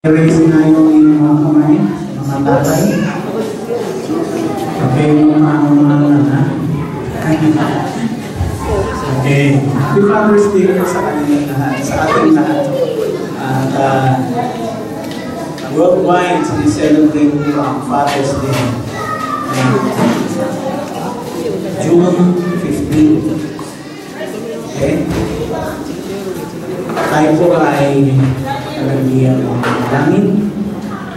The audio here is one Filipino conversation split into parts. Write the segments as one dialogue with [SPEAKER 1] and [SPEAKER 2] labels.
[SPEAKER 1] Raise na yung inyong mga kamay, mga tatay. Okay, mga na. Okay. Happy Father's Day po sa kanilang lahat, sa ating lahat. At worldwide, sinicelebrate po ang Father's Day. June 15. Okay? Tayo po ay nalagyan ng langit.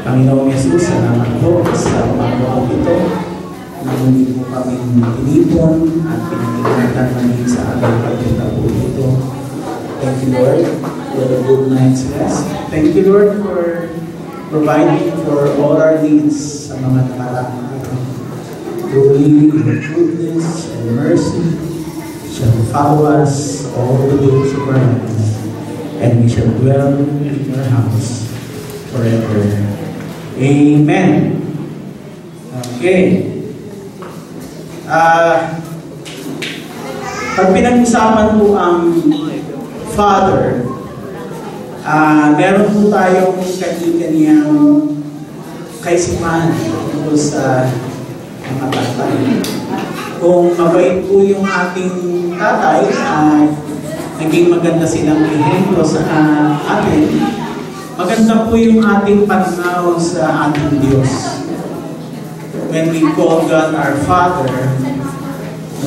[SPEAKER 1] Panginoong Yesus, salamat po sa umaga ito na hindi po kami tinipon at pinag-ingatan namin sa aming pagpunta po ito. Thank you, Lord, for the good night's rest. Thank you, Lord, for providing for all our needs sa mga nakaraan ito. Truly, your goodness and mercy shall follow us all the days of our lives, and we shall dwell in your house forever. Amen. Okay. Pag pinag-usapan po ang Father, meron po tayong kanya-kanyang kaisipan tungkol sa mga tatay. Kung mabait po yung ating tatay, naging maganda silang ehemplo sa atin, maganda po yung ating pananaw sa ating Diyos. When we call God our Father,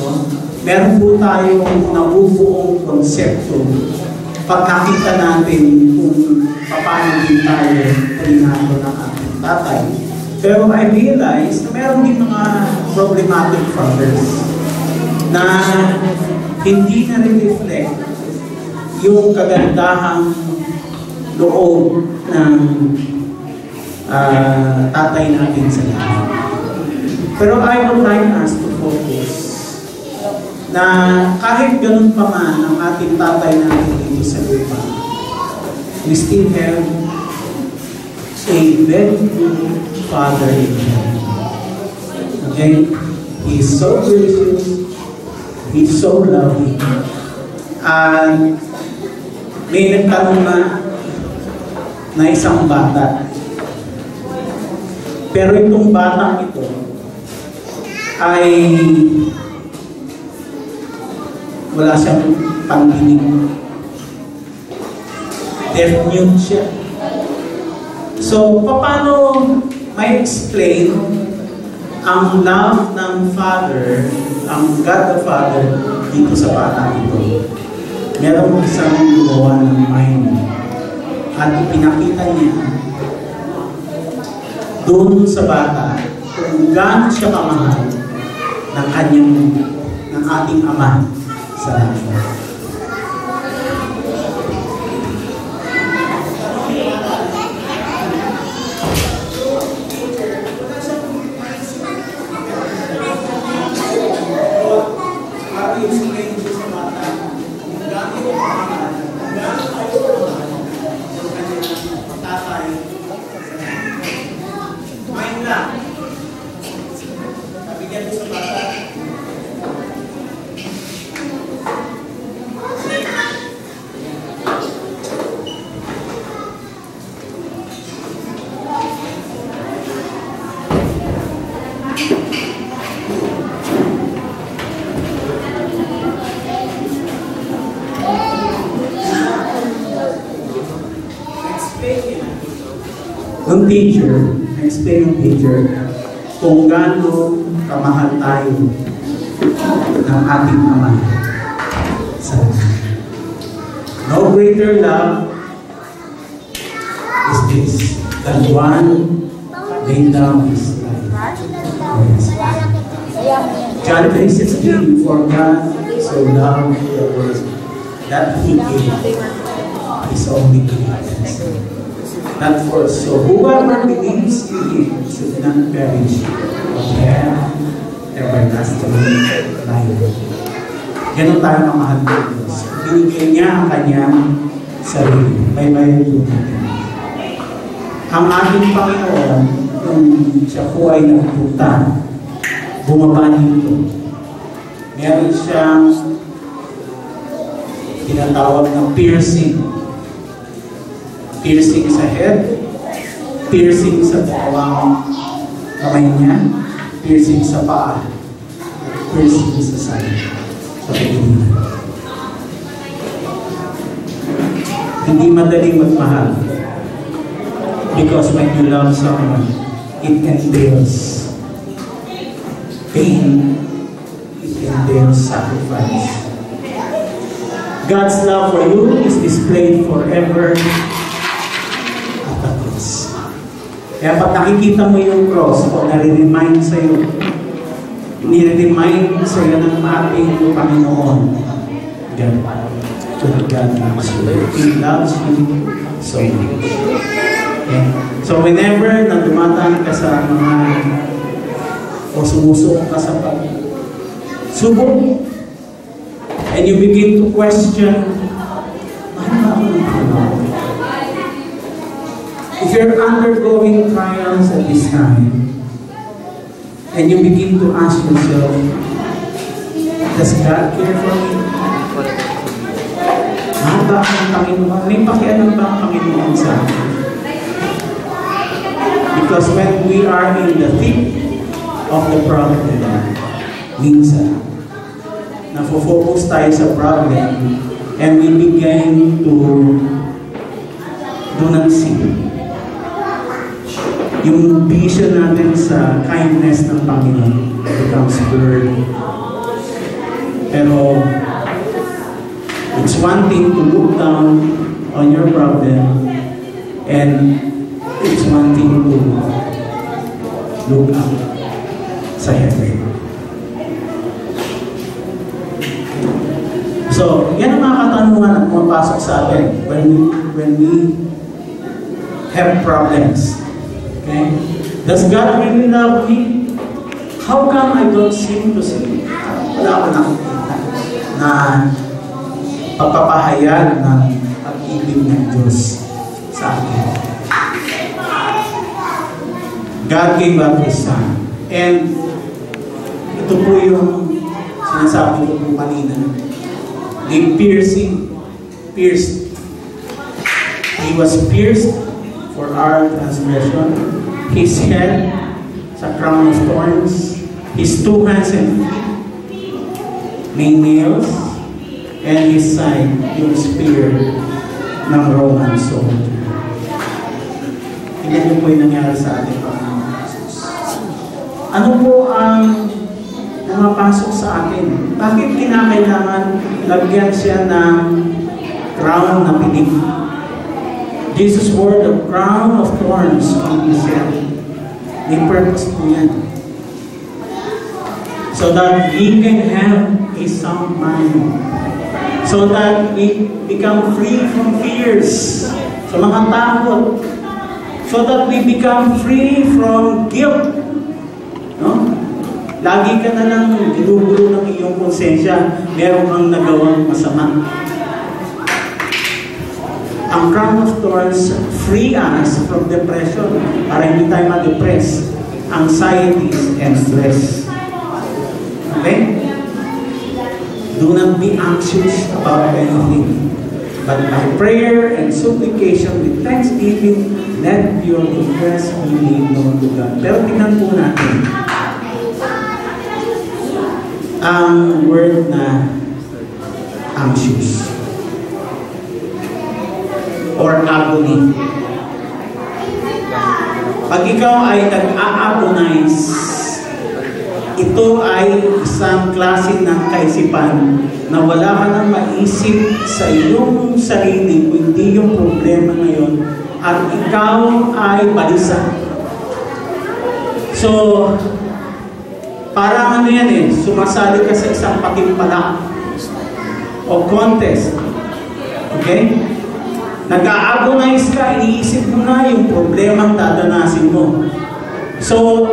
[SPEAKER 1] no, meron po tayong nabubuong konsepto pag nakita natin kung paano din tayo pinahalo ng ating tatay. Pero I realize na meron din mga problematic fathers na hindi na reflect yung kagandahang loob ng tatay natin sa lahat. Pero I would like us to focus na kahit ganun pa man ang ating tatay natin dito sa lupa, we still have a very good Father in heaven. Okay? He is so gracious, He is so loving, and may nagtanong na isang bata. Pero itong batang ito ay wala siyang pandinig. Deaf-mute siya. So, paano may explain ang love ng Father, ang God the Father, dito sa batang ito? Meron isang gumawa ng mind at ipinakita niya doon sa bata kung gaano siya kamahal ng ating Ama sa langit. Yung teacher, explain yung teacher kung gaano kamahal tayo ng ating Ama sa langit. No greater love is this, than one laid down his life. John 3:16, for God so loved the world that He gave His only begotten Son. Not for so whoever believes in Him should not perish, but have everlasting life. Ganun tayo mamahal ng Diyos. Binigay niya ang kanyang sarili. May mayroon natin. Ang ating Panginoon, nung siya po ay nagpunta, bumaba dito. Meron siyang tinatawag ng piercing. Piercing sa head, piercing sa dalawang kamay niya, piercing sa paa, piercing sa side, sa pagkakas. Hindi madali magmahal. Because when you love someone, it entails pain, it entails sacrifice. God's love for you is displayed forever at the cross. Kaya pag nakikita mo yung cross, o nare-remind sa'yo, nire-remind sa'yo ng ating Panginoon, God loves you. He loves you so much. Okay? So whenever na dumataan ka sa mga o sumusok ka sa pagsubok, and you begin to question, ano ba? If you're undergoing trials at this time, and you begin to ask yourself, does God care for me? Ba ang Panginoon? May pakialam ba ang Panginoon sa akin? Because when we are in the thick of the problem, minsan, nafo-focus tayo sa problem, and we begin to do not see yung vision natin sa kindness ng Panginoon becomes blurred. Pero it's one thing to look down on your problem, and it's one thing to look up sa heaven. So, yan ang mga katanungan na pumapasok sa atin when we have problems. Okay? Does God really love me? How come I don't seem to see? Wala ko nakikita na pagpapahayag ng pag-ibig ng Diyos sa akin. God gave up His Son. And ito po yung sinasabi ko po kanina. They pierced. He was pierced for our transgression. His head sa crown of thorns. His 2 hands and feet may nails. And his side, yung spear ng Roman soldier. Tingnan niyo po yung nangyari sa ating Panginoon Jesus. Ano po ang pumapasok sa atin? Bakit kinakailangan lagyan siya ng crown na pinig? Jesus wore the crown of thorns on his head. May purpose po yan. So that he can have a sound mind. So that we become free from fears, sa mga takot. So that we become free from guilt. No? Lagi ka na lang ginugulo ng iyong konsensya, meron kang nagawang masama. Ang crown of thorns free us from depression, para hindi tayo ma-depress, anxieties, and stress. Okay? Do not be anxious about anything, but by prayer and supplication with thanksgiving, let your requests be made known to God. Pero tingnan po natin ang word na anxious or agony. Pag ikaw ay nag-a-agonize, ito ay isang klase ng kaisipan na wala ka nang maisip sa iyong sarili kung hindi yung problema ngayon at ikaw ay balisa. So, parang ano yan eh, sumasali ka sa isang patimpalak o contest. Okay? Nag-a-agonize ka, iniisip mo na yung problema ang dadanasin mo. So,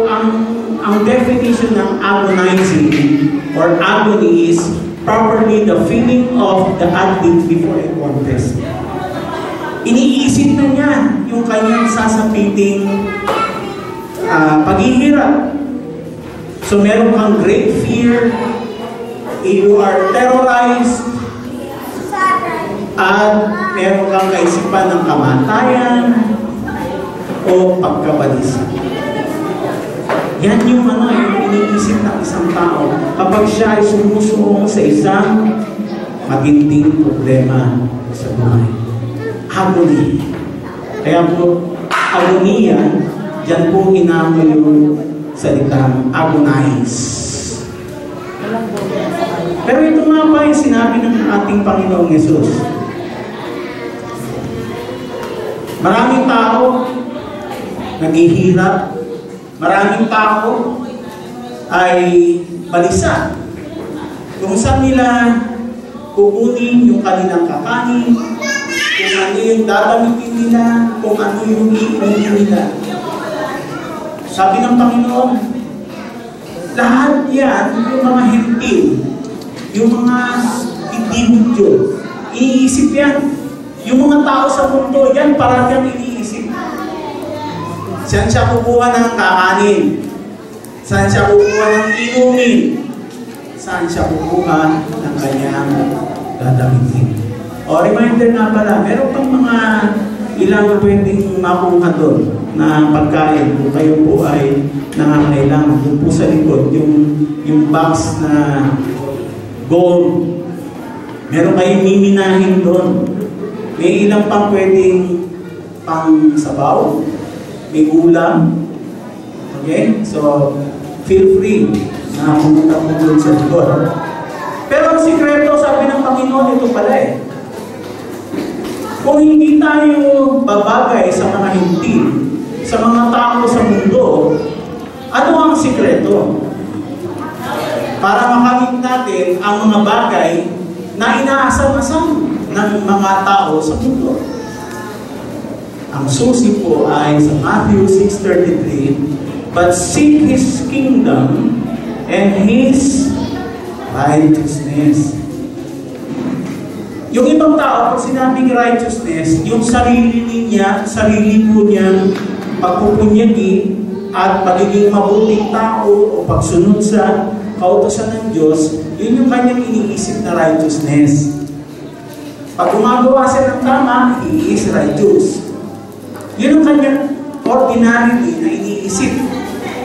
[SPEAKER 1] ang definition ng agonizing or agony is properly the feeling of the athlete before a contest. Iniisip na niya yung kanyang sasapiting paghihirap. So meron kang great fear, you are terrorized, at meron kang kaisipan ng kamatayan, o pagkabalisa. Yan yung yung iniisip ng isang tao kapag siya ay sumusuong sa isang matinding problema sa buhay. Agony. Kaya po, agoniya, dyan po inamoy yung salitang agonize. Pero ito nga ba yung sinabi ng ating Panginoong Yesus? Maraming tao naghihirap, maraming tao ay balisa. Kung saan nila kukunin yung kanilang kakanin, kung ano yung dadamitin nila, kung ano yung iunin nila. Sabi ng Panginoon, lahat yan, yung mga hentil, yung mga hindi Hudyo, iniisip yan. Yung mga tao sa mundo, yan parang yan iniisip. Saan siya kukuha ng kakanin? Saan siya kukuha ng inumin? Saan siya kukuha ng kanyang dadamitin? O, reminder nga pala, meron pang mga ilang pwedeng makuha doon na pagkain kung kayo po ay nangangailangan. Doon po sa likod, yung box na gold. Meron kayong miminahin doon. May ilang pang pwedeng pang sabaw. May ulam. Okay? So, feel free na pumunta po doon sa likod. Pero ang sikreto, sabi ng Panginoon, ito pala eh. Kung hindi tayo babagay sa mga hindi, sa mga tao sa mundo, ano ang sikreto? Para makamit natin ang mga bagay na inaasam-asam ng mga tao sa mundo. Ang susi po ay sa Matthew 6:33, "But seek His kingdom and His righteousness." Yung ibang tao, pag sinabing righteousness, yung sarili po niyang pagpupunyagi at pagiging mabuting tao o pagsunod sa kautusan ng Diyos, yun yung kanyang iniisip na righteousness. Pag gumagawa siya ng tama, he is righteous. Yun ang kanyang ordinarily na iniisip.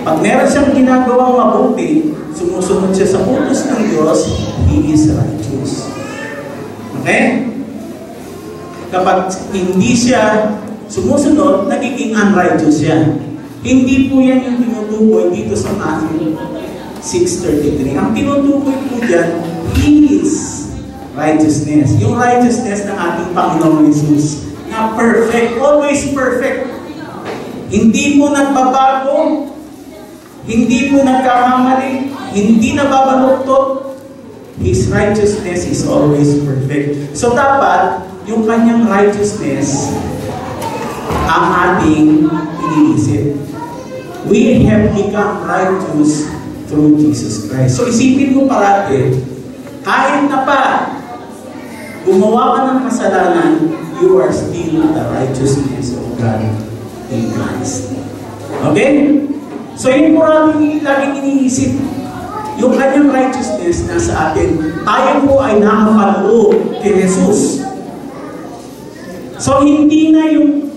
[SPEAKER 1] Pag meron siyang ginagawang mabuti, sumusunod siya sa utos ng Diyos, he is righteous. Okay? Kapag hindi siya sumusunod, nagiging unrighteous siya. Hindi po yan yung tinutukoy dito sa Matthew 6:33. Ang tinutukoy po dyan is righteousness. Yung righteousness ng ating Panginoong Jesus na perfect, always perfect. Hindi po nagbabago, hindi po nagkakamali, hindi nababaluktot. His righteousness is always perfect. So dapat, yung kanyang righteousness ang ating iniisip. We have become righteous through Jesus Christ. So isipin mo parati, kahit na pa gumawa ka ng kasalanan, you are still the righteousness of God in Christ. Okay? So yun po laging iniisip. Yung kanyang righteousness nasa atin. Tayo po ay nakapaloob kay Jesus. So hindi na yung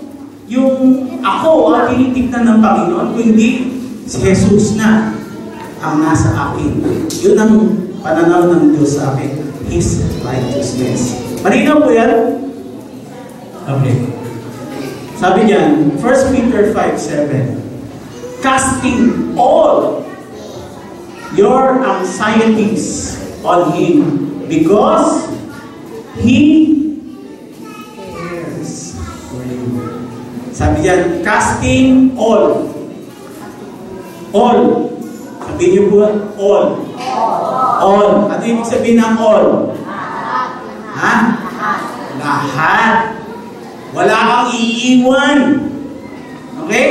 [SPEAKER 1] ako ang tinitignan ng Panginoon, kundi si Jesus na ang nasa akin. Yun ang pananaw ng Diyos sa akin. His righteousness. Marinaw po yan? Okay. Sabi niyan, 1 Peter 5:7, casting all your anxieties on Him because He cares for you. Sabi niyan, casting all. All. Sabi niyo po, all. All. Ano ibig sabihin ng all? Ha? Lahat. Wala kang iiwan. Okay?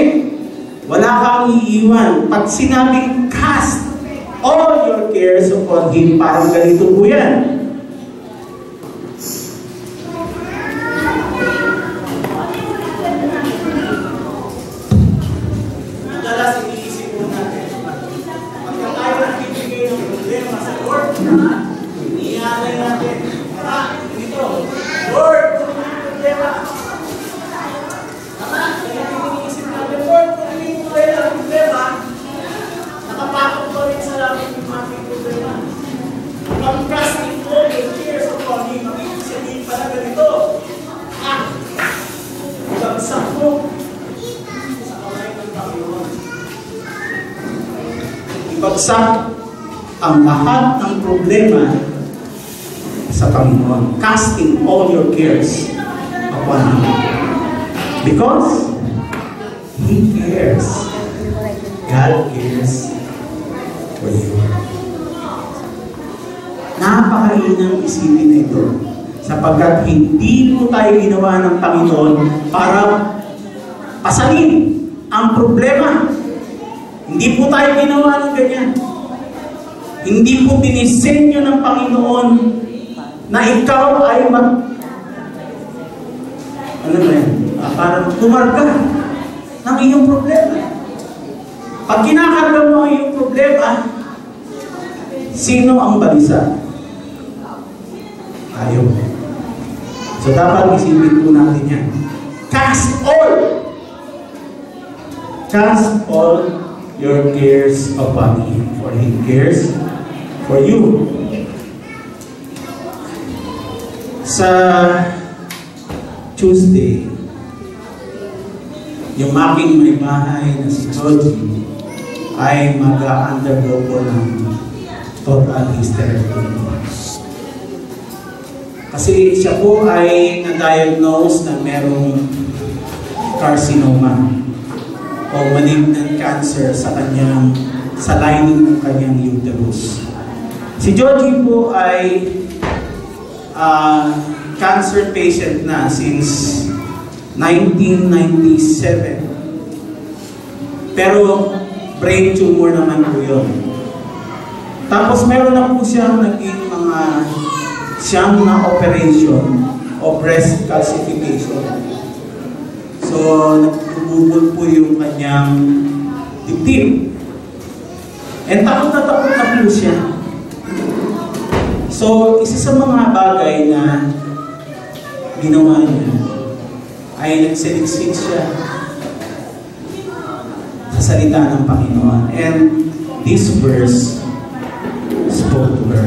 [SPEAKER 1] Wala kang iiwan. Pag sinabing cast all your cares upon Him, parang ganito po yan. Madalas iniisip po natin, pagka tayo nagbibigay ng problema sa Lord, inihalay natin, dito, Lord, problema. Kaya iniisip natin, ibagsak ang lahat ng problema sa Panginoon. Casting all your cares upon Him. Because He cares. God cares for you. Napakainang isipin na ito. Sapagkat hindi po tayo ginawa ng Panginoon para pasalin ang problema. Hindi po tayo ginawa ng ganyan. Hindi po dinisenyo ng Panginoon na ikaw ay parang tumarga ng iyong problema. Pag kinakarga mo ang iyong problema, sino ang balisa? Ayaw. So dapat isipin po natin yan. Cast all your cares upon Him, for He cares for you. Sa Tuesday, yung aking may bahay na si Georgie ay mag-undergo po ng total hysterectomy. Kasi siya po ay na-diagnose na merong carcinoma o malignant cancer sa lining ng kanyang uterus. Si Georgie po ay cancer patient na since 1997. Pero brain tumor naman po yun. Tapos meron na po siyang naging mga siyam na operation o breast calcification. So, nagtububol po yung kanyang dibdib. And takot na po siya. So, isa sa mga bagay na ginawa niya ay nagsiliksik siya sa salita ng Panginoon. And this verse spoke to her.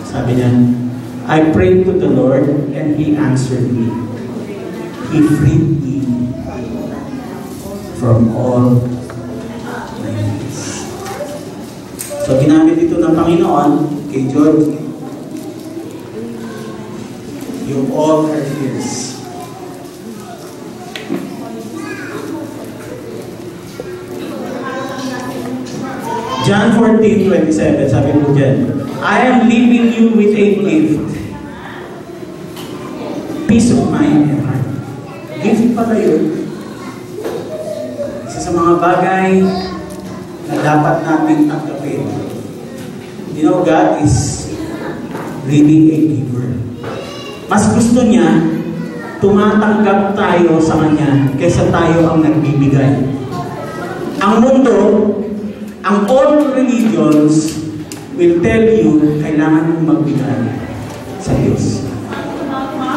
[SPEAKER 1] Sabi niya, I prayed to the Lord and He answered me. He freed me from all my needs. So ginamit ito ng Panginoon kay George yung all her fears. John 14:27, sabi po dyan, I am leaving you with a gift. Peace of mind and heart. Gift pala yun. Isa sa mga bagay na dapat natin tanggapin. You know, God is really a giver. Mas gusto niya, tumatanggap tayo sa Kanya kaysa tayo ang nagbibigay. Ang mundo, ang all religions will tell you kailangan mong magbigay sa Diyos.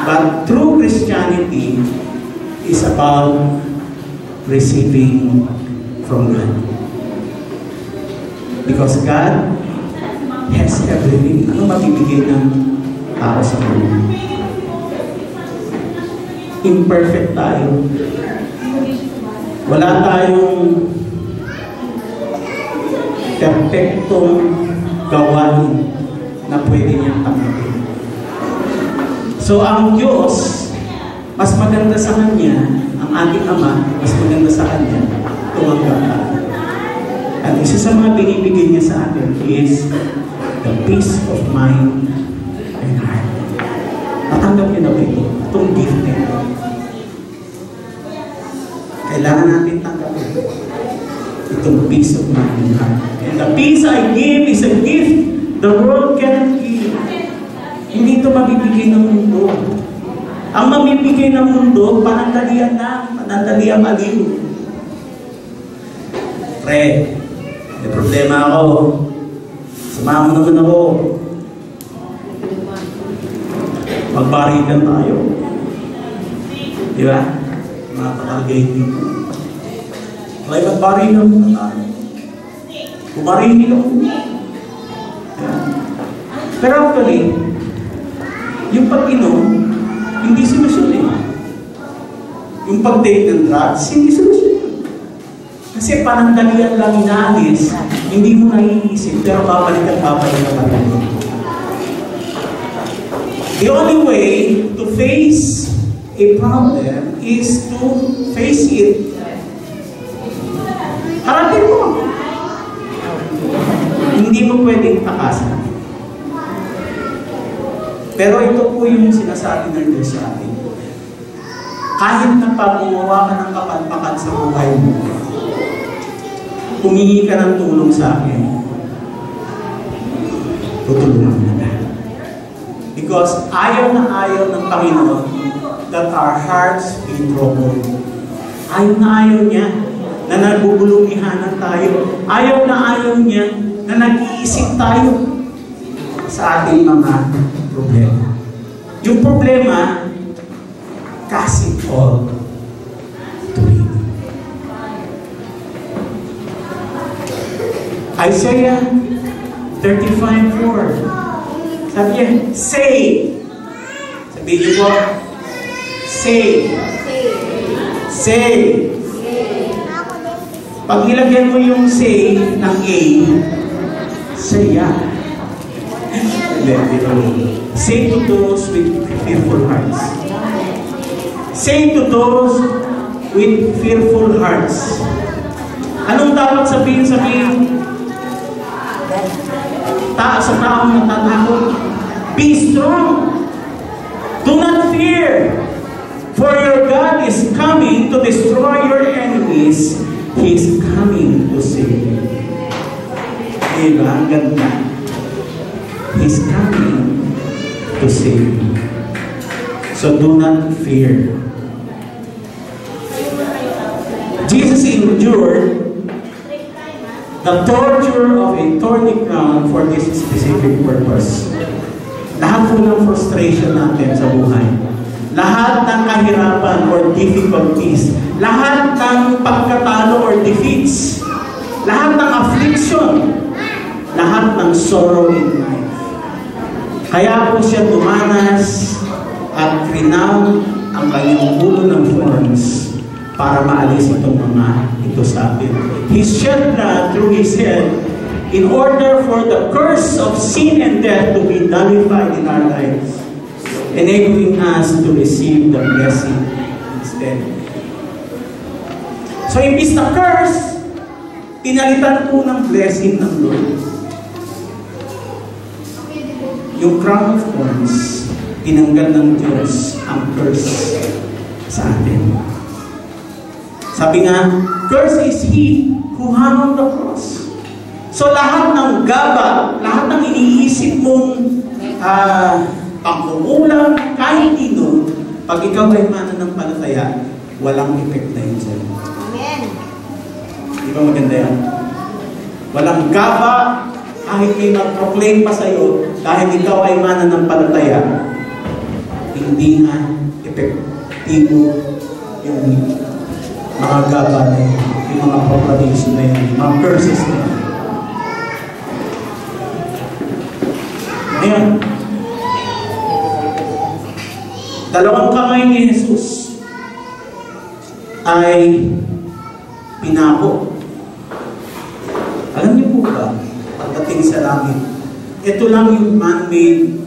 [SPEAKER 1] But true Christianity is about receiving from God. Because God has everything. Ano mabibigay ng tao sa mundo? Imperfect tayo. Wala tayong perfectong gawain na pwede niyang tanggapin. So ang Diyos, mas maganda sa Kanya, ang ating Ama, mas maganda sa Kanya, tumanggap tayo. At isa sa mga binibigay niya sa atin is the peace of mind and heart. Natanggap niyo na ba ito? Itong gift na ito. Kailangan natin tanggapin itong peace of mind and heart. And the peace I give is a gift the world cannot give. Hindi ito mabibigay ng mundo. Ang mamibigay ng mundo, panandalian lang, panandalian aliw. Pre, may problema ako. Samahan mo naman ako. Magbarilan tayo. Di ba? Mga patalagay dito. Kaya magbarilan muna tayo. Kumarihin ako. Pero actually, yung pag-inom, hindi solusyon eh. Yung pag-take ng drugs, hindi solusyon. Kasi panandalian lang inaalis, hindi mo naiisip, pero babalik at babalik na pala. The only way to face a problem is to face it. Harapin mo. Hindi mo pwedeng takasan. Pero ito po yung sinasabi ng Diyos sa atin. Kahit na pag-umawa ka ng kapalpakan sa buhay mo, humingi ka ng tulong sa akin, tutulungan mo na. Because ayaw ng Panginoon that our hearts be troubled. Ayaw niya na nagbubulugihanan tayo. Ayaw niya na nag-iisip tayo sa ating mga problema. Yung problema, cast it all to Him. Isaiah 35:4. Sabi niya, say. Sabihin niyo po, say. Say. Pag ilagyan mo yung say ng A, saya. Say to those with fearful hearts. Say to those with fearful hearts. Anong dapat sabihin? Sa taong natatakot, be strong. Do not fear. For your God is coming to destroy your enemies. He is coming to save you. Diba? Ang ganda. He is coming to save you. So do not fear. Jesus endured the torture of a thorny crown for this specific purpose. Lahat po ng frustration natin sa buhay, lahat ng kahirapan or difficulties, lahat ng pagkatalo or defeats, lahat ng affliction, lahat ng sorrow in life. Kaya po siya dumanas at rinown ang kanyang ulo ng thorns para maalis itong mga ito sa atin. He shed blood through His head in order for the curse of sin and death to be nullified in our lives, enabling us to receive the blessing instead. So, imbis na curse, pinalitan po ng blessing ng Lord. Yung crown of thorns, tinanggal ng Diyos ang curse sa atin. Sabi nga, cursed is he who hung on the cross. So lahat ng gaba, lahat ng iniisip mong pangkukulang, kahit ino, pag ikaw ay mananampalataya, walang effect na yun sa'yo.
[SPEAKER 2] Amen.
[SPEAKER 1] Di ba maganda yan? Walang gaba, kahit may mag-proclaim pa sa'yo, dahil ikaw ay mananampalataya, hindi na epektibo yung mga gaba na yun, yung mga proclamation na yun, yung mga curses na yun. Ngayon, dalawang kamay ni Jesus ay pinako. Alam niyo po ba, pagdating sa langit, ito lang yung man-made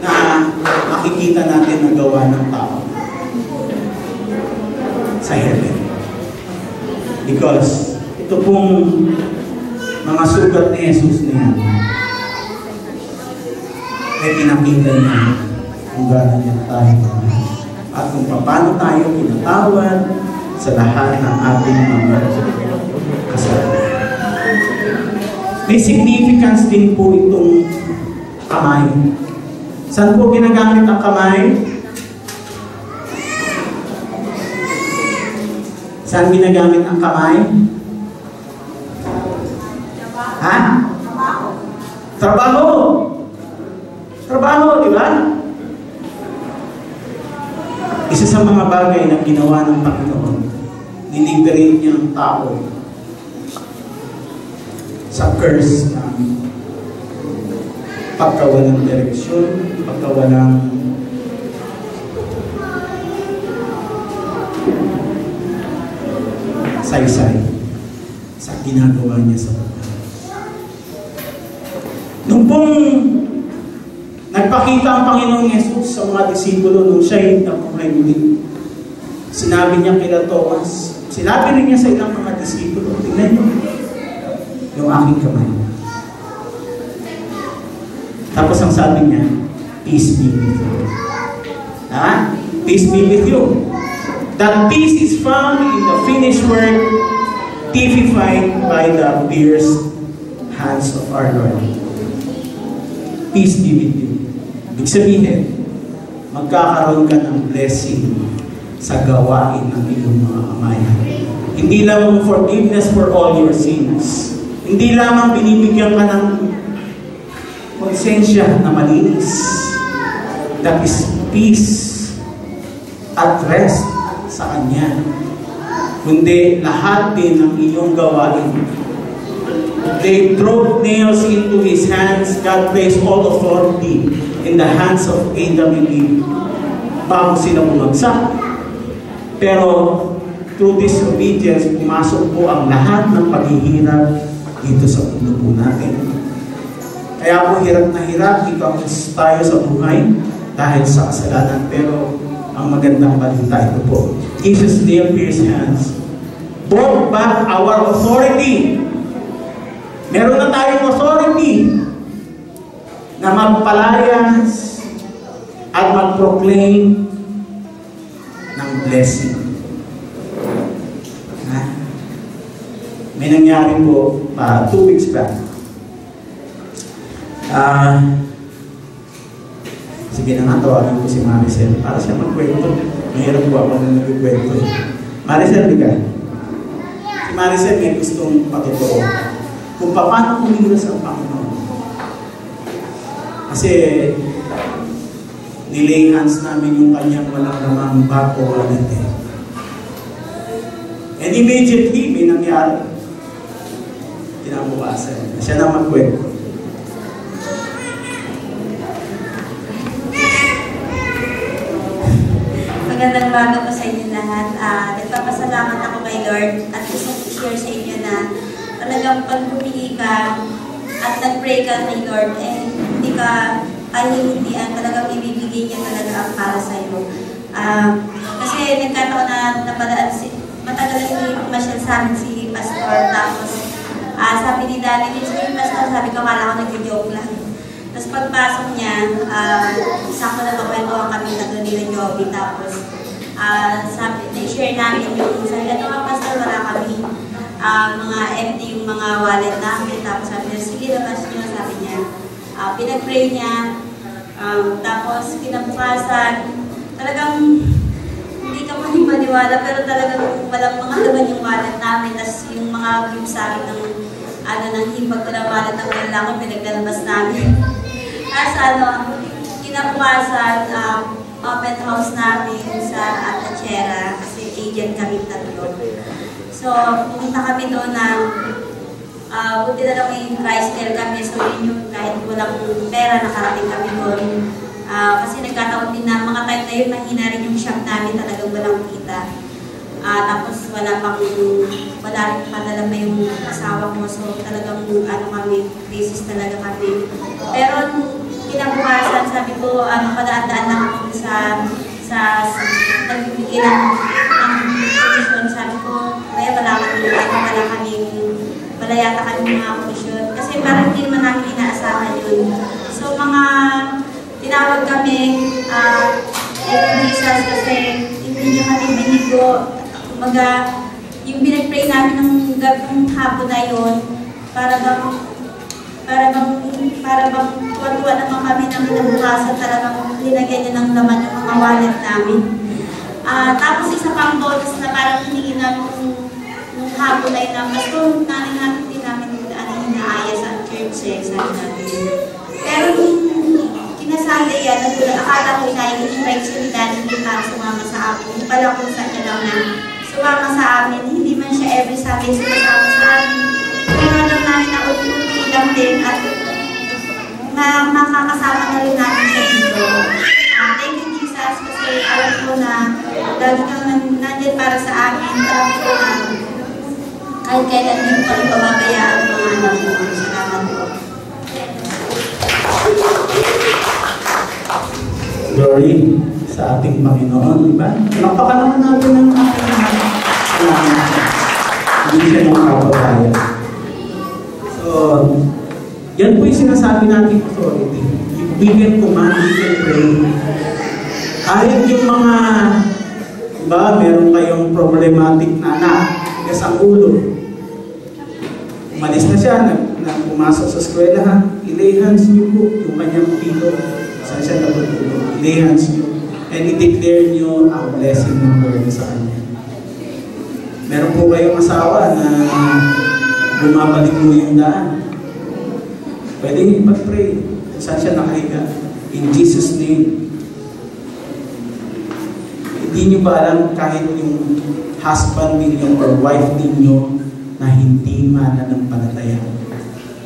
[SPEAKER 1] na makikita natin na gawa ng tao sa heaven. Because ito pong mga sugat ni Jesus na yan ay pinakita niya kung gano'n niya tayo at kung paano tayo pinatawad sa lahat ng ating mga kasalanan. May significance din po itong kamay. Saan po ginagamit ang kamay? Saan ginagamit ang kamay? Ha? Trabaho. Trabaho, di ba? Isa sa mga bagay na ginawa ng Panginoon, niliberate niya ang tao sa curse ng pagkawalang direksyon, pagkawalang saysay sa ginagawa niya sa buhay. Nung pong nagpakita ang Panginoong Yesus sa mga disipulo nung siya'y nabuhay muli, sinabi niya kila Thomas, sinabi rin niya sa ilang mga disipulo, tingnan niyo yung aking kamay. Tapos ang sabi niya, peace be with you. Peace be with you. That peace is found in the finished work, typified by the pierced hands of our Lord. Peace be with you. Ibig sabihin, magkakaroon ka ng blessing sa gawain ng iyong mga kamay. Hindi lamang forgiveness for all your sins. Hindi lamang binibigyan ka ng konsensya na malinis. That is peace at rest sa Kanya. Kundi lahat din ng iyong gawain. They drove nails into His hands. God placed all authority in the hands of Adam and Eve bago sila bumagsak. Pero through disobedience, pumasok po ang lahat ng paghihirap dito sa mundo po natin. Kaya po hirap na hirap tayo sa buhay dahil sa kasalanan. Pero ang magandang balita ito po, Jesus' nail-pierced hands brought back our authority. Meron na tayong authority na magpalayas at mag-proclaim ng blessing. May nangyari po 2 weeks back. Sige na nga, tawagin ko si Maricel para siya magkwento. Mahirap po ako na nagkwento. Maricel, di ka? Si Maricel may gustong patotoo kung paano kumilos ang Panginoon. Kasi nilay hands namin yung kanyang walang namang bako wallet eh. And immediately may nangyari. Kinabukasan. Siya na magkwento.
[SPEAKER 2] Magandang bago po sa inyo lahat. Nagpapasalamat ako kay Lord at gusto ko share sa inyo na talagang pag humingi ka at nag-pray ka kay Lord, hindi ka kahihindian, talagang ibibigay niya talaga ang para sa iyo. Kasi nagkataon na napadaan, matagal na hindi pumasyal sa amin si Pastor, tapos sabi ni Daddy, Pastor, sabi ko, akala ko nag-joke lang. Tapos pagpasok niya, sakto na makwentuhan kami na doon nila Joby. Tapos, na-share namin yung sabi, ito nga Pastor, wala kami. Mga empty yung mga wallet namin. Tapos sabi niya, sige, labas niyo, sabi niya. Pinag-pray niya. Tapos, kinabukasan, talagang hindi ka maniwala, pero talagang walang mga laman yung wallet namin. Tapos yung mga group sa akin ng himbag ko ng wallet ng wala lang, pinaglalabas namin. Tapos kinabukasan, open house namin sa Atachera kasi agent kami tatlo. So, pumunta kami doon na buti na lang may rice mill kami. So, yun yung kahit walang pera, nakarating kami doon. Kasi nagkataon din na mga time na yun, mahina rin yung shop namin, talagang walang kita. Tapos wala rin padala pa yung asawa ko. So, talagang kami, basis talaga kami. Pero kinabukasan, sabi ko, padaan-daan lang ako sa nagbibigay ng komisyon. Sabi ko, wala yata kami mga komisyon. Kasi parang hindi naman namin inaasahan yun. So, mga tinawag kami, Jesus, kasi hindi niya kami binigo. Kumbaga, yung pinag-pray namin ng gabong hapon na yun, para bang tuwa-tuwa naman kami ng kinabukasan, talagang linagyan niya ng laman yung mga wallet namin. Tapos isa pang bonus na parang hindi na nung hapon na yun, basta natin din namin inaaya sa church sabi natin. Pero nung kinasali yan, akala ko invite si Daddy para sumama sa amin. Hindi pala kung saan niya lang na sumama sa amin. Hindi man siya every Sunday sumasama sa amin. Pero alam namin na ulti-ulti lang din at makakasama na rin namin siya dito. Thank you, Jesus, kasi alam ko na lagi kang nandyan para sa amin. Alam ko na kahit kailan hindi ko kami pababayaan ng mga anak mo. Salamat po.
[SPEAKER 1] Glory sa ating Panginoon, di ba? Napaka naman natin ng ating hindi siya ng kababayan. So, yan po yung sinasabi natin authority. We can command, we can pray. Kahit yung mga, diba, meron kayong problematic na anak, tigas ang ulo. Umalis na siya, pumasok sa eskwelahan, i-lay hands niyo po yung kanyang pilo. Saan siya natutulog? I-lay hands niyo. And i-declare niyo ang blessing ng Lord sa kanya. Meron po kayong asawa na bumabalik mo yung daan. Pwede niyo mag-pray. Saan siya nakahiga? In Jesus' name. Hindi niyo ba alam kahit yung husband ninyo or wife ninyo na hindi mananampalataya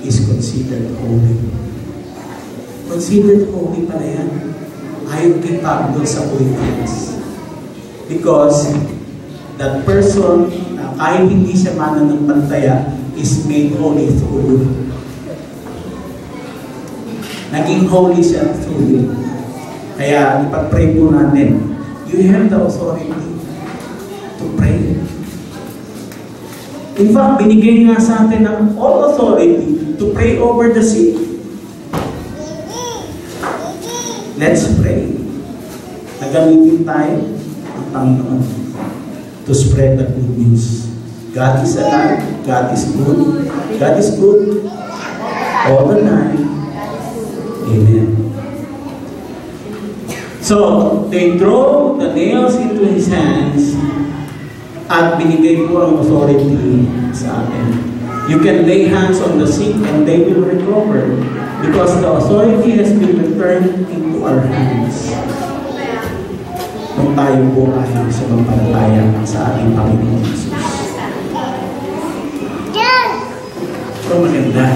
[SPEAKER 1] is considered holy. Considered holy pala yan. Ayon kay Pablo sa Philippians. Because that person na kahit hindi siya mananampalataya is made holy through you. Naging holy siya through you. Kaya ipag-pray po natin. You have the authority to pray. In fact, binigay nga sa atin ng all authority to pray over the sick. Let's pray. Nagamitin tayo ng Panginoon to spread the good news. God is alive. God is good. God is good all the time. Amen. So, they drove the nails into his hands at binigay po ang authority sa atin. You can lay hands on the sick and they will recover because the authority has been returned into our hands. Kung tayo po ay sumampalataya sa ating Panginoon Jesus. So, maganda.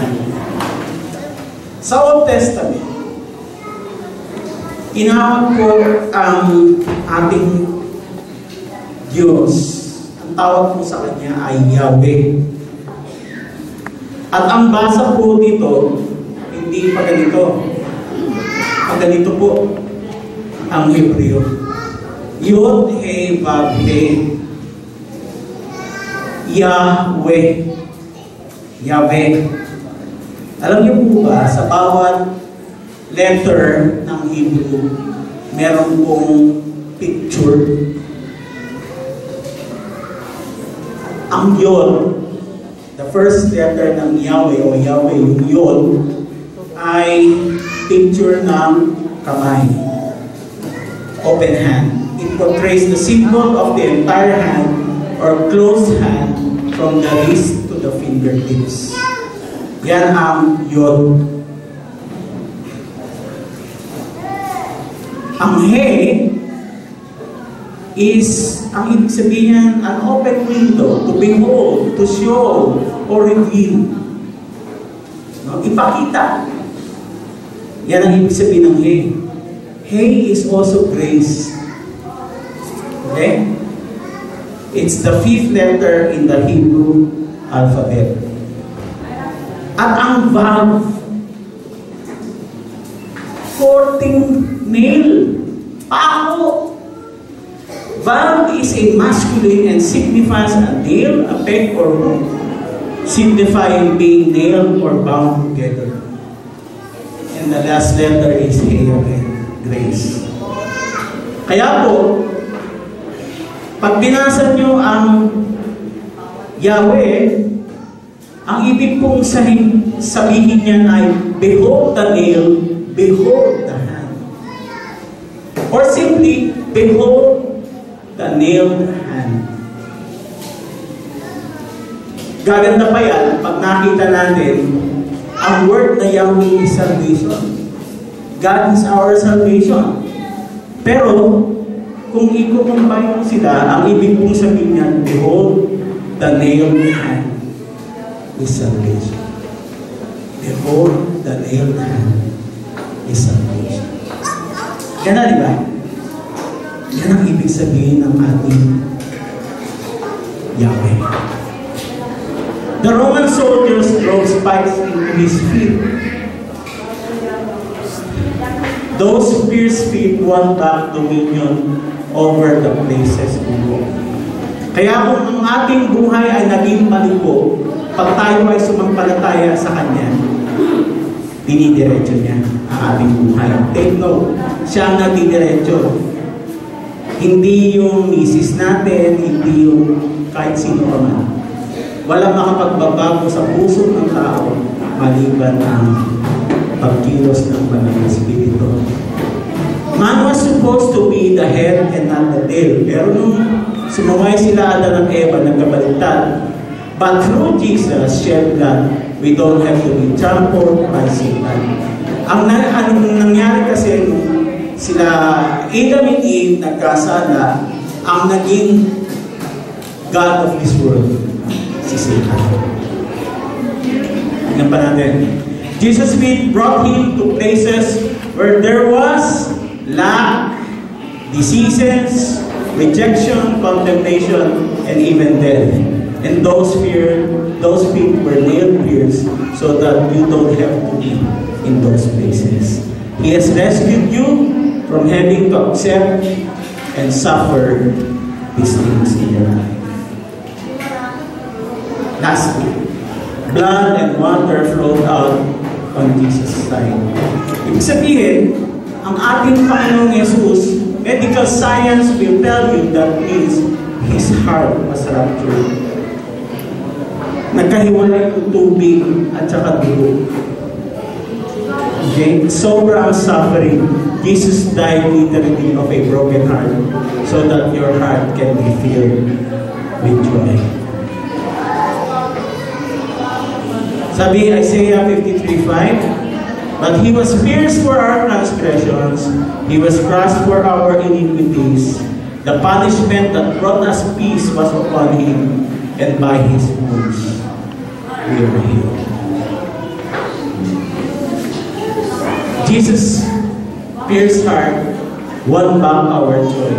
[SPEAKER 1] Sa Old Testament, inawag po ang ating Diyos. Ang tawag po sa Kanya ay Yahweh. At ang basa po dito, hindi pa ganito. Pag ganito po ang Hebreo. Yod, He, Vav, He. Yahweh. Yahweh. Alam niyo po ba, sa bawat letter ng Hebrew, meron pong picture. Ang Yod, the first letter ng Yahweh o Yahweh, yung Yod, ay picture ng kamay. Open hand. It portrays the symbol of the entire hand or closed hand from the wrist to the fingertips. Yan ang Yod. Ang He is, ang ibig sabihin, an open window to behold, to show, or reveal. No? Ipakita. Yan ang ibig sabihin ng He. He is also grace. Okay? It's the 5th letter in the Hebrew alphabet. At ang Vav, 14 nail. Pako. Vav is a masculine and signifies a nail, a peg, or hook, signifying being nailed or bound together. And the last letter is He again, grace. Kaya po, pag binasa nyo ang Yahweh, ang ibig pong sabihin niyan ay, behold the nail, behold the hand. Or simply, behold the nailed hand. Gaganda pa yan pag nakita natin ang word na Yahweh is salvation. God is our salvation. Pero, kung i-combine mo sila, ang ibig pong sabihin niyan, behold the nailed hand is salvation. Behold the nailed hand is salvation. Yan na, di ba? Yan ang ibig sabihin ng ating Yahweh. The Roman soldiers drove spikes into his feet. Those pierced feet won back dominion over the places we walk. Kaya kung ang ating buhay ay naging maliko, pag tayo ay sumampalataya sa Kanya, dinidiretso niya ang ating buhay. Take note, siya ang nagdidiretso. Hindi yung misis natin, hindi yung kahit sino pa man. Walang makapagbabago sa puso ng tao maliban ang pagkilos ng Banal na Espiritu. Man was supposed to be the head and not the tail. Pero nung sumaway sila Adan at Eva, nagkabaliktad. But through Jesus shed blood, we don't have to be trampled by Satan. Ang nangyari kasi sila Adam and Eve nagkasala, ang naging God of this world, si Satan. Tingnan pa natin. Jesus' feet brought him to places where there was lack, diseases, rejection, condemnation, and even death. And those feet were nail pierced so that you don't have to be in those places. He has rescued you from having to accept and suffer these things in your life. Lastly, blood and water flowed out on Jesus' side. Ibig sabihin, ang ating Panginoong Jesus, medical science will tell you that means His heart was ruptured. Nagkahiwalay yung tubig at saka dugo. Okay? Sobrang suffering. Jesus died literally of a broken heart so that your heart can be filled with joy. Sabi Isaiah 53:5, but He was pierced for our transgressions, He was crushed for our iniquities. The punishment that brought us peace was upon Him, and by His wounds we are healed. Jesus' pierced heart won back our joy.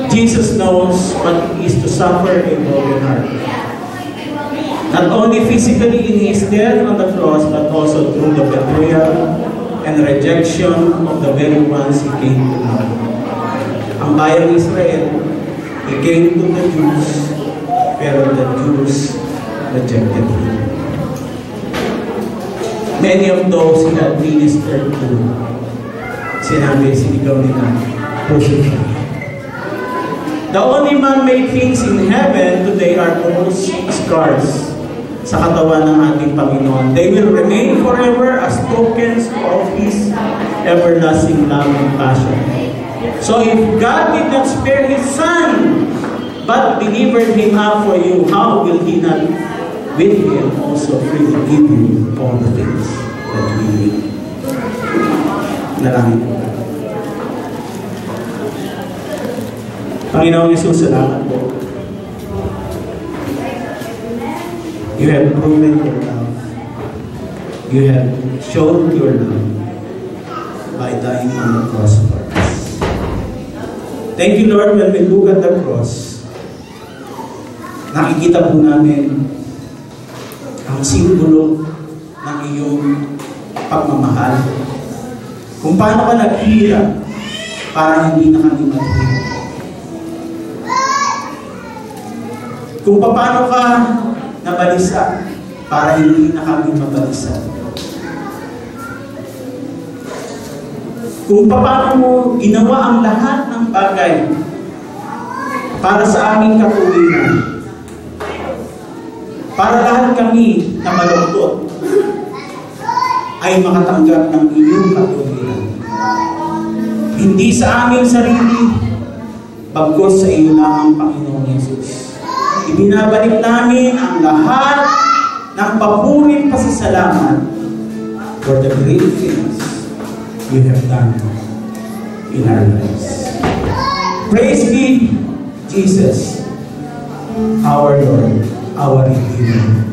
[SPEAKER 1] Jesus knows what it is to suffer a broken heart. Not only physically in His death on the cross, but also through the betrayal and rejection of the very ones He came to love. Ang bayang Israel, He came to the Jews, pero the Jews rejected Him. Many of those He had ministered to, sinabi, sinigaw nila, crucify. The only man-made things in heaven today are those scars sa katawan ng ating Panginoon. They will remain forever as tokens of His everlasting love and passion. So if God did not spare His Son, but delivered Him up for you, how will He not with Him also freely give you all the things that we need? Nalangin po. Panginoong Yesus, salamat po. You have proven your love. You have shown your love by dying on the cross for us. Thank you, Lord, when we look at the cross, nakikita po namin ang simbolo ng iyong pagmamahal. Kung paano ka naghihirap para hindi na kami maghihirap. Kung paano ka nabalisa para hindi na kami mabalisa. Kung paano mo ginawa ang lahat ng bagay para sa aming katuwiran. Para lahat kami na malungkot ay makatanggap ng iyong katuwiran. Hindi sa aming sarili, bagkus sa iyo lamang, Panginoong Yesus. Ibinabalik namin ang lahat ng papurit pasasalamat for the great things you have done in our lives. Praise be Jesus, our Lord, our Redeemer.